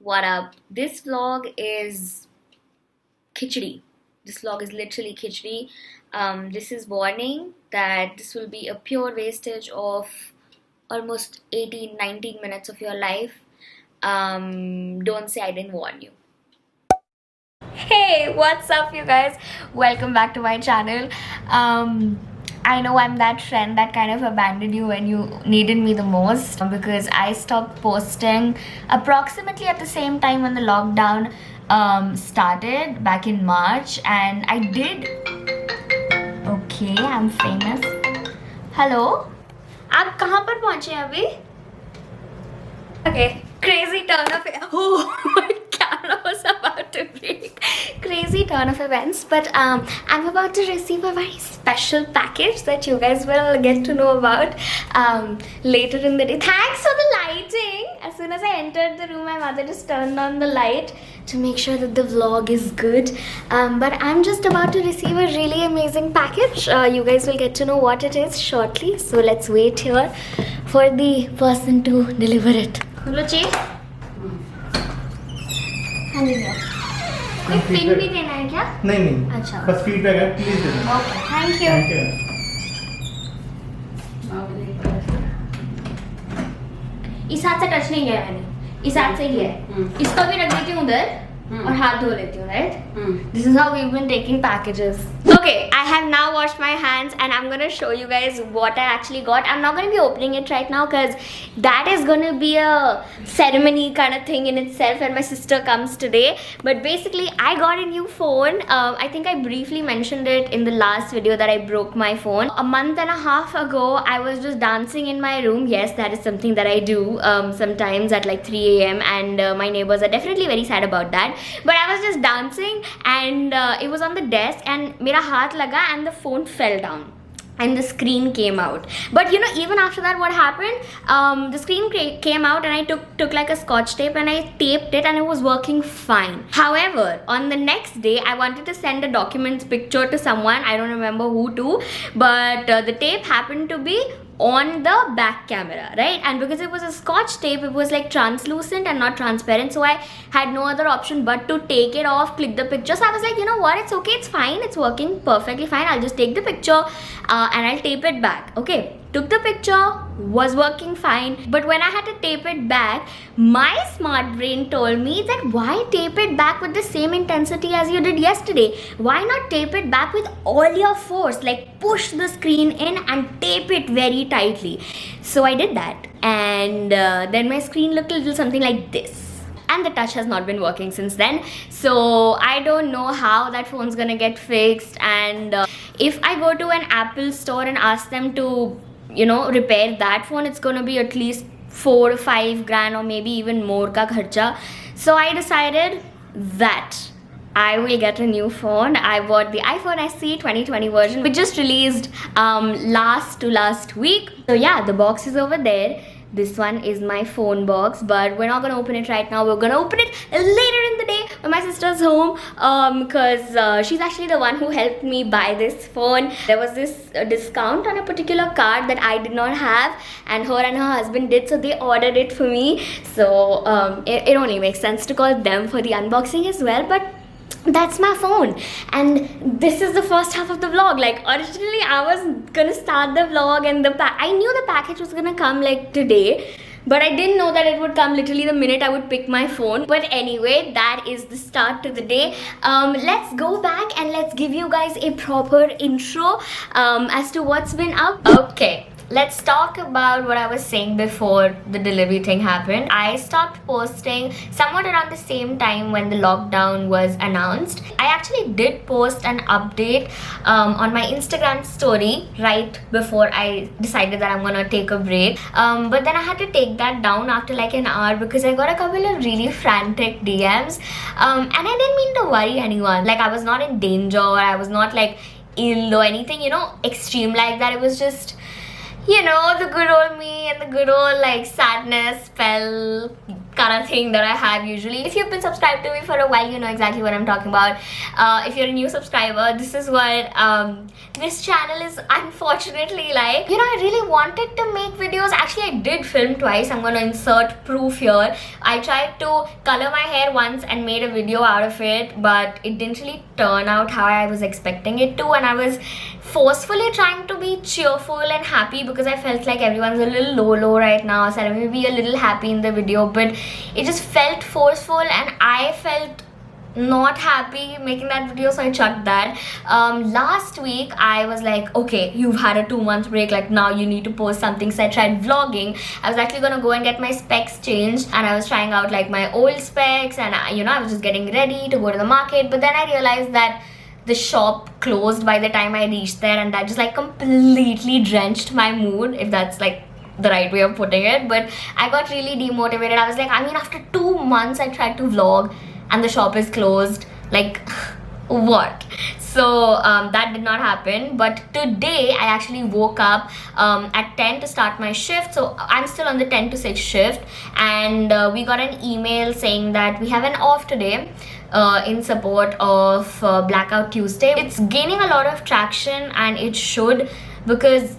What up? This vlog is khichdi. This vlog is literally khichdi. This is warning that this will be a pure wastage of almost 18-19 minutes of your life. Don't say I didn't warn you. Hey, what's up you guys? Welcome back to my channel. I know I'm that friend that kind of abandoned you when you needed me the most, because I stopped posting approximately at the same time when the lockdown started back in March, and I did. Okay, I'm famous. Hello, आप कहाँ पर पहुँचे हैं अभी? Okay, crazy turn of oh, my camera was about to break. Crazy turn of events, but I'm about to receive a very special package that you guys will get to know about later in the day. Thanks for the lighting. As soon as I entered the room, my mother just turned on the light to make sure that the vlog is good. But I'm just about to receive a really amazing package. You guys will get to know what it is shortly. So let's wait here for the person to deliver it. Hello, Chief. हाँ जी भैया, कोई pin भी देना है क्या? नहीं अच्छा, बस फीडबैक है, प्लीज दे देना। Okay, thank you. इस हाथ से टच नहीं किया मैंने, इस हाथ से ही है। इसको भी रख देती हूँ उधर और हाथ धो लेती हूँ, right? This is how we've been taking packages. Okay, I have now washed my hands and I'm gonna show you guys what I actually got. I'm not gonna be opening it right now because that is gonna be a ceremony kind of thing in itself when my sister comes today. But basically, I got a new phone. I think I briefly mentioned it in the last video that I broke my phone. A month and a half ago, I was just dancing in my room. Yes, that is something that I do sometimes at like 3 AM, and my neighbors are definitely very sad about that. But I was just dancing and it was on the desk and mera haath laga and the phone fell down and the screen came out. But you know, even after that, what happened, the screen came out and I took like a scotch tape and I taped it and it was working fine. However, on the next day, I wanted to send a documents picture to someone, I don't remember who to, but the tape happened to be on the back camera, right? And because it was a scotch tape, it was like translucent and not transparent, so I had no other option but to take it off, click the picture. So I was like, you know what, it's okay, it's fine, it's working perfectly fine, I'll just take the picture and I'll tape it back. Okay, took the picture, was working fine, but when I had to tape it back, my smart brain told me that why tape it back with the same intensity as you did yesterday? Why not tape it back with all your force, like push the screen in and tape it very tightly? So I did that, and then my screen looked a little something like this. And the touch has not been working since then, so I don't know how that phone's gonna get fixed. And if I go to an Apple store and ask them to, you know, repair that phone, it's gonna be at least 4 or 5 grand or maybe even more ka kharcha. So I decided that I will get a new phone. I bought the iPhone SE 2020 version, which just released last week. So yeah, the box is over there. This one is my phone box, but we're not gonna open it right now. We're gonna open it later in the day when my sister's home, because she's actually the one who helped me buy this phone. There was this discount on a particular card that I did not have, and her husband did, so they ordered it for me. So it only makes sense to call them for the unboxing as well. But that's my phone, and this is the first half of the vlog. Like, originally I was gonna start the vlog and I knew the package was gonna come like today, but I didn't know that it would come literally the minute I would pick my phone. But anyway, that is the start to the day. Let's go back and let's give you guys a proper intro as to what's been up. Okay, let's talk about what I was saying before the delivery thing happened. I stopped posting somewhat around the same time when the lockdown was announced. I actually did post an update on my Instagram story right before I decided that I'm gonna take a break. But then I had to take that down after like an hour because I got a couple of really frantic DMs. And I didn't mean to worry anyone. Like, I was not in danger, or I was not like ill or anything, you know, extreme like that. It was just, you know, the good old me and the good old like sadness spell kind of thing that I have usually. If you've been subscribed to me for a while, you know exactly what I'm talking about. If you're a new subscriber, this is what this channel is unfortunately like. You know, I really wanted to make videos. Actually, I did film twice. I'm gonna insert proof here. I tried to color my hair once and made a video out of it, but it didn't really turn out how I was expecting it to, and I was forcefully trying to be cheerful and happy because I felt like everyone's a little low right now, so let me be a little happy in the video, but it just felt forceful and I felt not happy making that video, so I chucked that. Last week I was like, okay, you've had a 2-month break, like now you need to post something, so I tried vlogging. I was actually gonna go and get my specs changed, and I was trying out like my old specs, and you know, I was just getting ready to go to the market, but then I realized that the shop closed by the time I reached there, and that just like completely drenched my mood, if that's like the right way of putting it. But I got really demotivated. I was like, I mean, after 2 months I tried to vlog and the shop is closed, like what? So that did not happen. But today I actually woke up at 10 to start my shift, so I'm still on the 10 to 6 shift, and we got an email saying that we have an off today in support of Blackout Tuesday. It's gaining a lot of traction, and it should, because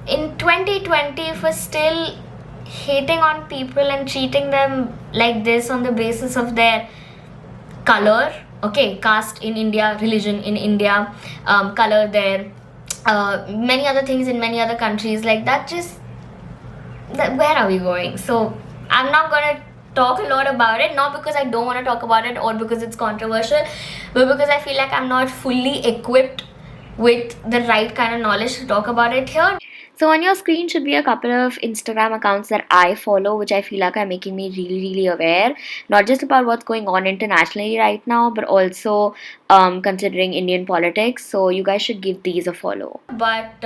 in 2020 if we're still hating on people and treating them like this on the basis of their color, okay, caste in India, religion in India, color there, many other things in many other countries, like that, just where are we going? So I'm not gonna talk a lot about it, not because I don't want to talk about it or because it's controversial, but because I feel like I'm not fully equipped with the right kind of knowledge to talk about it here. So on your screen should be a couple of Instagram accounts that I follow, which I feel like are making me really aware, not just about what's going on internationally right now, but also considering Indian politics. So you guys should give these a follow. But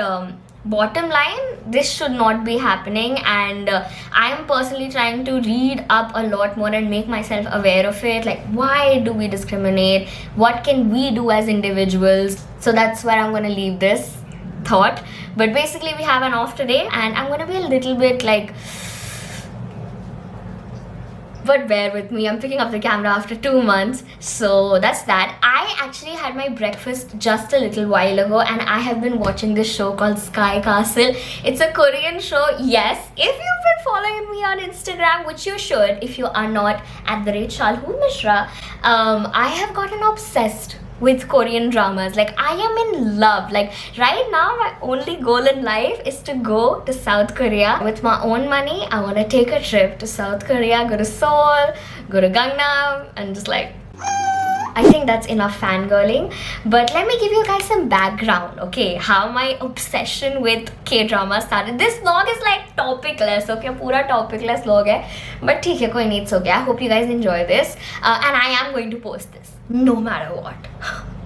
bottom line, this should not be happening, and I'm personally trying to read up a lot more and make myself aware of it, like why do we discriminate, what can we do as individuals. So that's where I'm going to leave this thought. But basically we have an off today, and I'm going to be a little bit like, but bear with me, I'm picking up the camera after 2 months, so that's that. I actually had my breakfast just a little while ago, and I have been watching this show called Sky Castle. It's a Korean show. Yes, if you've been following me on Instagram, which you should if you are not, at the rate Shalu Mishra, I have gotten obsessed with Korean dramas. Like, I am in love. Like, right now my only goal in life is to go to South Korea. With my own money, I want to take a trip to South Korea, go to Seoul, go to Gangnam, and just like, I think that's enough fangirling. But let me give you guys some background, okay, how my obsession with K-drama started. This vlog is like topicless, okay, pura topicless vlog hai, but theek hai, koi nahi, it's okay. I hope you guys enjoy this, and I am going to post this no matter what.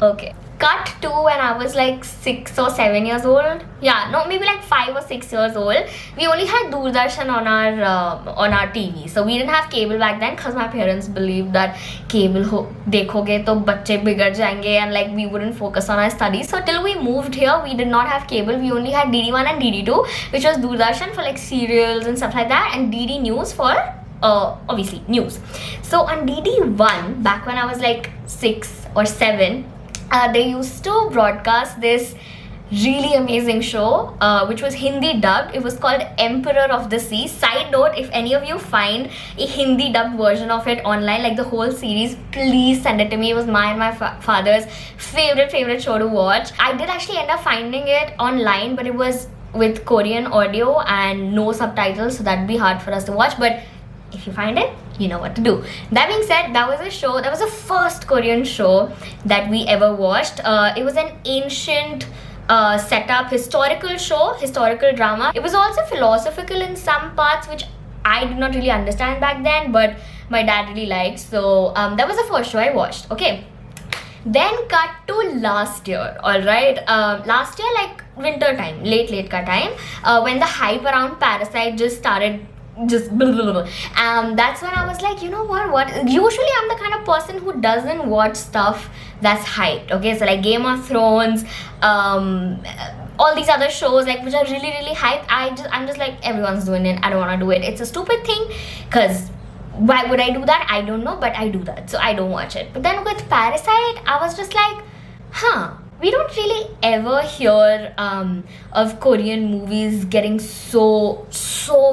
Okay, cut to when I was like 6 or 7 years old. Yeah, no, maybe like 5 or 6 years old. We only had Doordarshan on our TV, so we didn't have cable back then because my parents believed that cable dekhoge to bacche bigad jayenge, and like we wouldn't focus on our studies. So till we moved here, we did not have cable. We only had DD1 and DD2, which was Doordarshan for like serials and stuff like that, and DD News for obviously news. So on DD1, back when I was like 6 or 7, they used to broadcast this really amazing show which was Hindi dubbed. It was called Emperor of the Sea. Side note, if any of you find a Hindi dubbed version of it online, like the whole series, please send it to me. It was my and my father's favorite show to watch. I did actually end up finding it online, but it was with Korean audio and no subtitles, so that'd be hard for us to watch. But if you find it, you know what to do. That being said, that was a show, that was the first Korean show that we ever watched. It was an ancient setup, historical show, historical drama. It was also philosophical in some parts, which I did not really understand back then, but my dad really liked. So that was the first show I watched. Okay, then cut to last year. All right, last year, like winter time, late ka time, when the hype around Parasite just started, just blah, blah, blah. That's when I was like, you know what, usually I'm the kind of person who doesn't watch stuff that's hyped, okay? So like Game of Thrones, all these other shows like which are really hyped, I'm just like, everyone's doing it, I don't want to do it. It's a stupid thing because Why would I do that? I don't know, but I do that, so I don't watch it. But then with Parasite, I was just like, we don't really ever hear of Korean movies getting so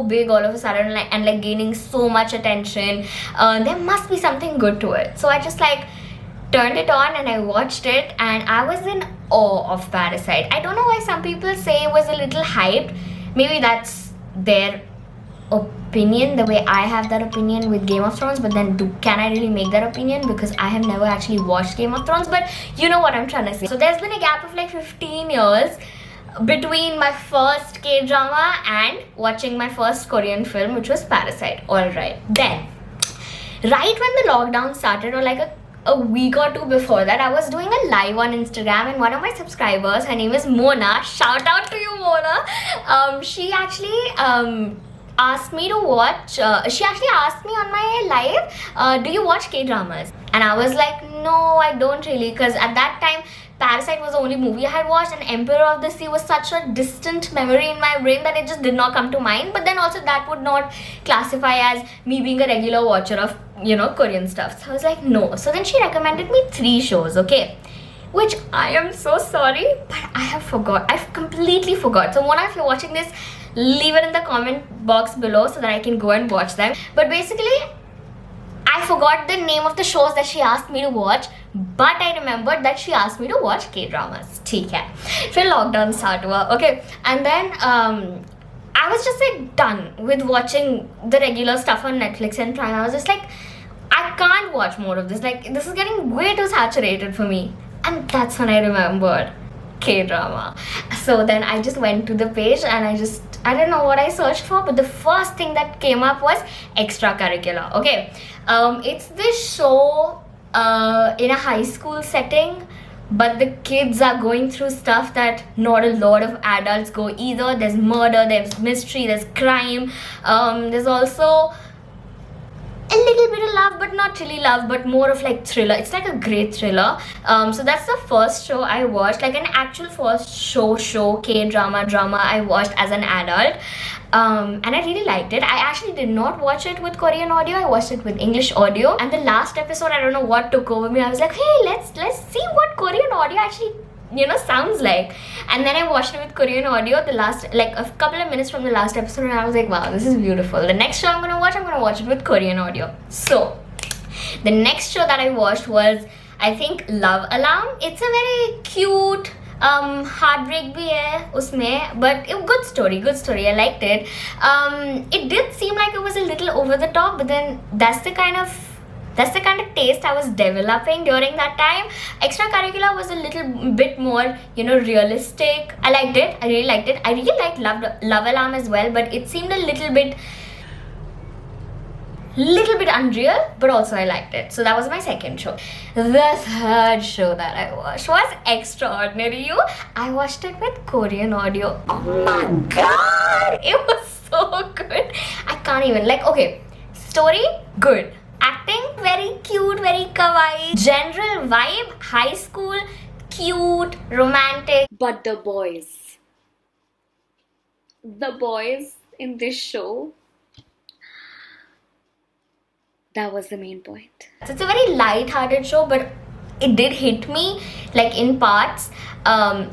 big all of a sudden, and gaining so much attention. There must be something good to it. So I just turned it on and I watched it, and I was in awe of Parasite. I don't know why some people say it was a little hyped. Maybe that's their opinion, the way I have that opinion with Game of Thrones, but then can I really make that opinion, because I have never actually watched Game of Thrones, but you know what I'm trying to say. So there's been a gap of 15 years between my first K-drama and watching my first Korean film, which was Parasite. Alright, then right when the lockdown started, or a week or two before that, I was doing a live on Instagram, and one of my subscribers, her name is Mona, shout out to you Mona, she actually asked me to watch, she actually asked me on my live, do you watch K-dramas? And I was like, no, I don't really, because at that time Parasite was the only movie I had watched, and Emperor of the Sea was such a distant memory in my brain that it just did not come to mind. But then also that would not classify as me being a regular watcher of, Korean stuff. So I was like, no. So then she recommended me 3 shows, okay? Which I am so sorry, but I've completely forgot. So Mona, if you're watching this, leave it in the comment box below so that I can go and watch them. But basically, I forgot the name of the shows that she asked me to watch, but I remembered that she asked me to watch K-dramas. ठीक है. फिर lockdown start हुआ, okay? And then I was just done with watching the regular stuff on Netflix and Prime. I was just I can't watch more of this. This is getting way too saturated for me. And that's when I remembered K-drama. So then I just went to the page and I don't know what I searched for, but the first thing that came up was extracurricular. Okay, it's this show in a high school setting, but the kids are going through stuff that not a lot of adults go either. There's murder, there's mystery, there's crime, there's also a little bit of love, but not really love, but more of thriller. It's a great thriller. So that's the first show I watched, an actual first show K-drama I watched as an adult, and I really liked it. I actually did not watch it with Korean audio. I watched it with English audio, and the last episode, I don't know what took over me. I was like, hey, let's see what Korean audio actually sounds like. And then I watched it with Korean audio, the last, a couple of minutes from the last episode, and I was like, wow, this is beautiful. The next show I'm gonna watch it with Korean audio. So the next show that I watched was, I think, Love Alarm. It's a very cute heartbreak bhi hai usme, but good story. I liked it. It did seem like it was a little over the top, but then that's the kind of taste I was developing during that time. Extracurricular was a little bit more, realistic. I liked it. I really liked it. I really liked Love Alarm as well, but it seemed a little bit unreal, but also I liked it. So that was my second show. The third show that I watched was Extraordinary You. I watched it with Korean audio. Oh my god, it was so good. I can't even, okay, story, good. Acting, very cute, very kawaii. General vibe, high school, cute, romantic. But the boys in this show, that was the main point. So it's a very light-hearted show, but it did hit me in parts.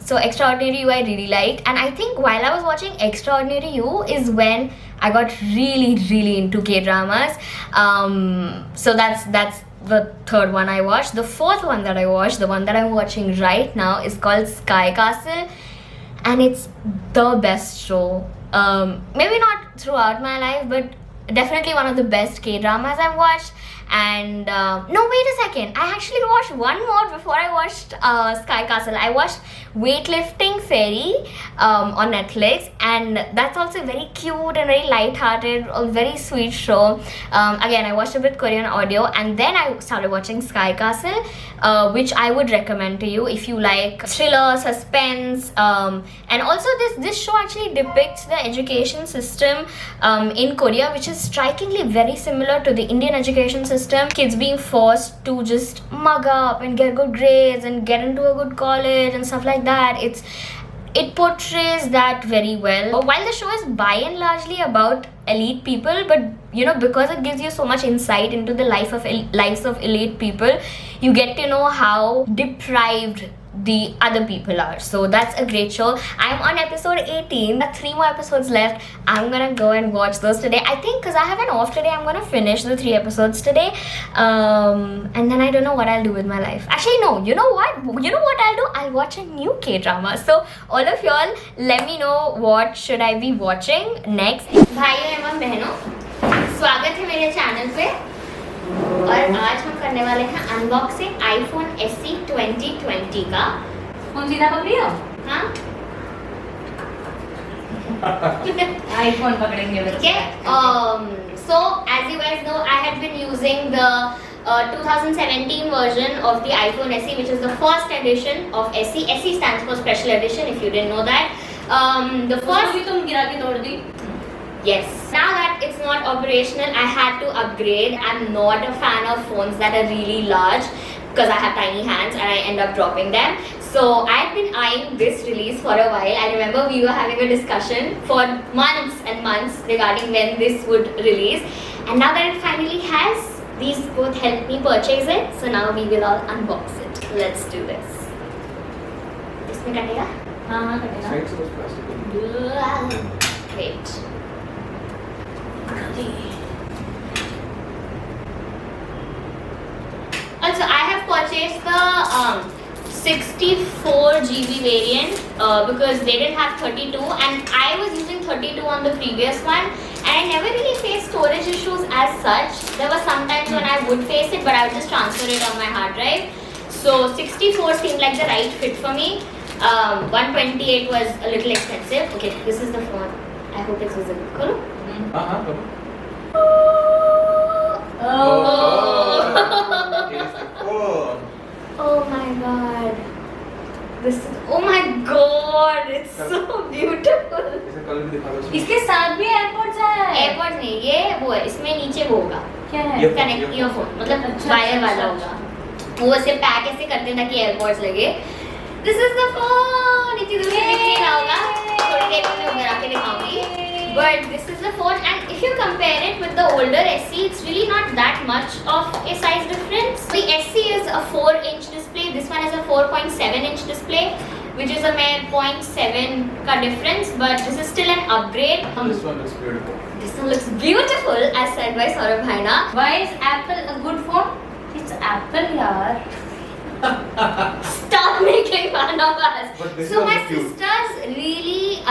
So Extraordinary You I really liked, and I think while I was watching Extraordinary You is when I got really into K-dramas. So that's the third one I watched. The fourth one that I watched, the one that I'm watching right now, is called Sky Castle, and it's the best show. Maybe not throughout my life, but definitely one of the best K-dramas I've watched. And no, wait a second, I actually watched one more before I watched Sky Castle. I watched Weightlifting Fairy on Netflix, and that's also very cute and very light-hearted, a very sweet show. Again, I watched it with Korean audio, and then I started watching Sky Castle, which I would recommend to you if you like thriller, suspense, and also this show actually depicts the education system in Korea, which is strikingly very similar to the Indian education system. Kids being forced to just mug up and get good grades and get into a good college and stuff like that. It portrays that very well. While the show is by and largely about elite people, but you know, because it gives you so much insight into the lives of elite people, you get to know how deprived the other people are. So that's a great show. I'm on episode 18. There are 3 more episodes left. I'm gonna go and watch those today. I think because I have an off today, I'm gonna finish the 3 episodes today. And then I don't know what I'll do with my life. Actually, no. You know what? I'll do? I'll watch a new K-drama. So all of y'all, let me know what should I be watching next. भाइयों एवं बहनों, स्वागत है मेरे channel पे। और आज हम करने वाले हैं अनबॉक्सिंग iPhone SE 2020 का। फोन सीधा पकड़ियो? हाँ। iPhone पकड़ेंगे बच्चे। Okay. So as you guys know, I had been using the 2017 version of the iPhone SE, which is the first edition of SE. SE stands for Special Edition. If you didn't know that, the first. भी तुम गिरा के तोड़ दी? Yes. Now that it's not operational, I had to upgrade. I'm not a fan of phones that are really large because I have tiny hands and I end up dropping them. So I've been eyeing this release for a while. I remember we were having a discussion for months and months regarding when this would release. And now that it finally has, these both helped me purchase it. So now we will all unbox it. Let's do this. इसमें कटेगा? हाँ कटेगा। Wait. Also, I have purchased the 64 GB variant because they didn't have 32, and I was using 32 on the previous one, and I never really faced storage issues as such. There were some times when I would face it, but I would just transfer it on my hard drive. So 64 seemed like the right fit for me. 128 was a little expensive. Okay, this is the phone. I hope it's visible. Kolo? Oh my god. This is, oh my god, it's so beautiful. इसके साथ भी AirPods है। AirPods नहीं, ये वो है, इसमें नीचे वो होगा। क्या है? कनेक्ट ईयरफोन, मतलब वायर वाला होगा। वो ऐसे पैक ऐसे करते हैं ताकि AirPods लगे। This is the phone. इतनी दूर से दिख नहीं रहा होगा। थोड़ी देर में मैं उधर आके दिखाऊंगी। But this is the phone, and if you compare it with the older SE, it's really not that much of a size difference. The SE is a 4-inch display. This one is a 4.7-inch display, which is a mere 0.7 ka difference. But this is still an upgrade. This one looks beautiful. This one looks beautiful, as said by Saurabh Bhaina. Why is Apple a good phone? It's Apple, yaar. Stop making fun of us. So my cute. sister's really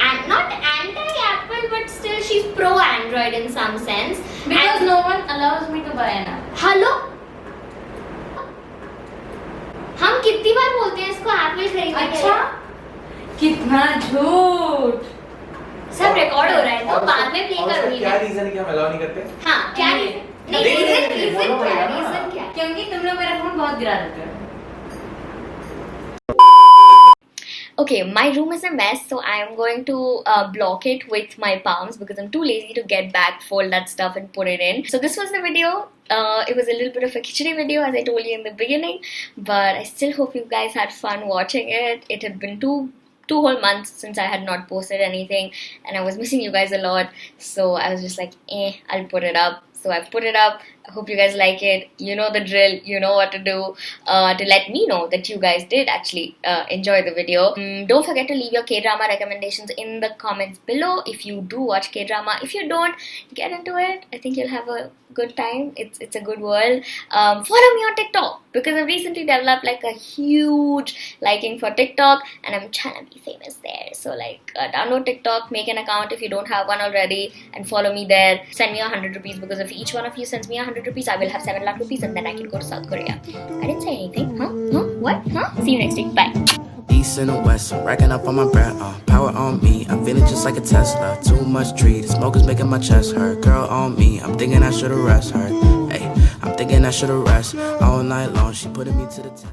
and not anti-Apple, but still she's pro-Android in some sense. Because and no one allows me to buy now. Hello? हम कितनी बार बोलते हैं इसको Apple खरीदने के लिए? अच्छा? कितना झूठ? सब रिकॉर्ड हो रहा है तो बाद में प्ले करूंगी क्या मैं। रीजन है कि हम अलाउ नहीं करते? हाँ, क्या रीजन? नहीं, रीजन क्या है? क्योंकि तुम लोग मेरा फोन बहुत गिरा देते हो। Okay, my room is a mess, so I am going to block it with my palms because I'm too lazy to get back, fold that stuff and put it in. So this was the video. It was a little bit of a khichdi video, as I told you in the beginning, but I still hope you guys had fun watching it. It had been two whole months since I had not posted anything, and I was missing you guys a lot, so I was just like, I'll put it up. So I've put it up. I hope you guys like it. You know the drill. You know what to do to let me know that you guys did actually enjoy the video. Don't forget to leave your K-drama recommendations in the comments below if you do watch K-drama. If you don't, get into it. I think you'll have a good time. It's a good world. Follow me on TikTok because I've recently developed like a huge liking for TikTok and I'm trying to be famous there. So like download TikTok, make an account if you don't have one already and follow me there. Send me 100 rupees because if each one of you sends me 100 rupees, I will have 7 lakh rupees and then I can go to South Korea. I didn't say anything. Huh? What? See you next week. Bye. East and the west, I'm racking up on my breath, power on me, I'm feeling just like a Tesla. Too much tree, the smoke is making my chest hurt. Girl on me, I'm thinking I should've rest her. Hey, I'm thinking I should've rest all night long. She putting me to the test.